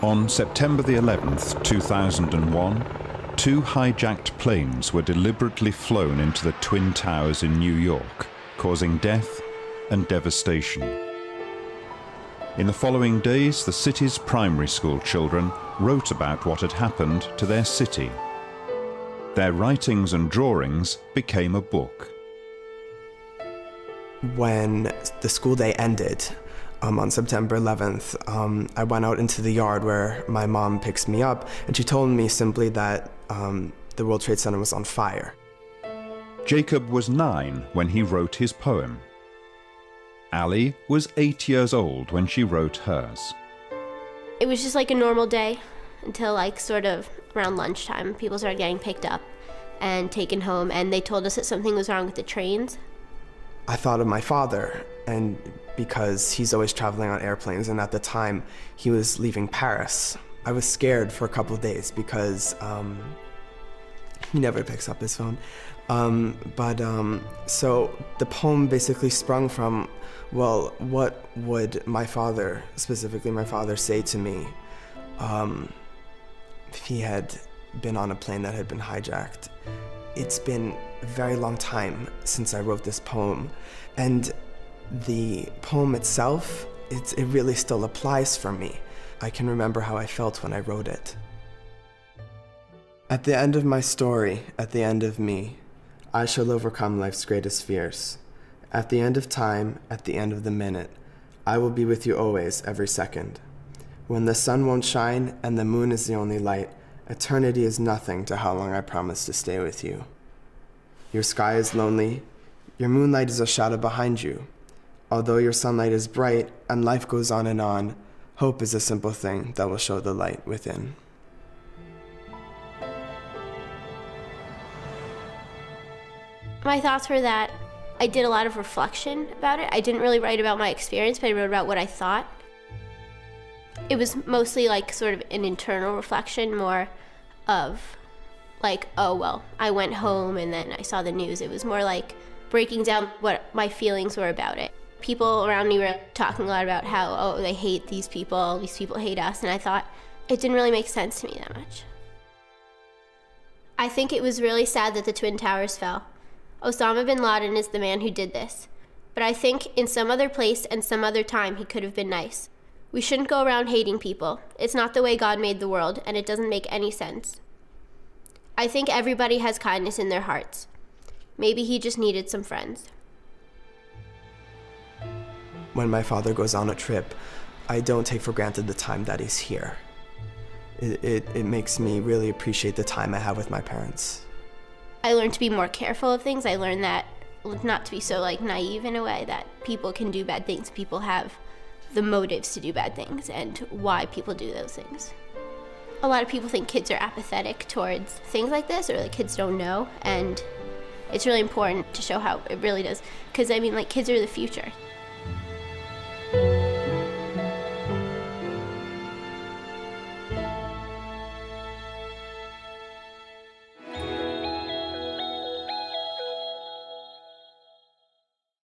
On September the 11th, 2001, two hijacked planes were deliberately flown into the Twin Towers in New York, causing death and devastation. In the following days, the city's primary school children wrote about what had happened to their city. Their writings and drawings became a book. When the school day ended, on September 11th, I went out into the yard where my mom picks me up, and she told me simply that the World Trade Center was on fire. Jacob was 9 when he wrote his poem. Ali was 8 years old when she wrote hers. It was just like a normal day until like sort of around lunchtime. People started getting picked up and taken home, and they told us that something was wrong with the trains. I thought of my father, and because he's always traveling on airplanes, and at the time he was leaving Paris. I was scared for a couple of days because he never picks up his phone. So the poem basically sprung from, well, what would my father, specifically my father, say to me if he had been on a plane that had been hijacked? It's been a very long time since I wrote this poem, and the poem itself, it really still applies for me. I can remember how I felt when I wrote it. At the end of my story, at the end of me, I shall overcome life's greatest fears. At the end of time, at the end of the minute, I will be with you always, every second. When the sun won't shine and the moon is the only light, eternity is nothing to how long I promise to stay with you. Your sky is lonely, your moonlight is a shadow behind you. Although your sunlight is bright and life goes on, hope is a simple thing that will show the light within. My thoughts were that I did a lot of reflection about it. I didn't really write about my experience, but I wrote about what I thought. It was mostly like sort of an internal reflection, more of like, oh, well, I went home and then I saw the news. It was more like breaking down what my feelings were about it. People around me were talking a lot about how, oh, they hate these people hate us, and I thought it didn't really make sense to me that much. I think it was really sad that the Twin Towers fell. Osama bin Laden is the man who did this, but I think in some other place and some other time he could have been nice. We shouldn't go around hating people. It's not the way God made the world, and it doesn't make any sense. I think everybody has kindness in their hearts. Maybe he just needed some friends. When my father goes on a trip, I don't take for granted the time that he's here. It makes me really appreciate the time I have with my parents. I learned to be more careful of things. I learned that not to be so like naive in a way, that people can do bad things. People have the motives to do bad things and why people do those things. A lot of people think kids are apathetic towards things like this, or like kids don't know, and it's really important to show how it really does. Because I mean, like, kids are the future.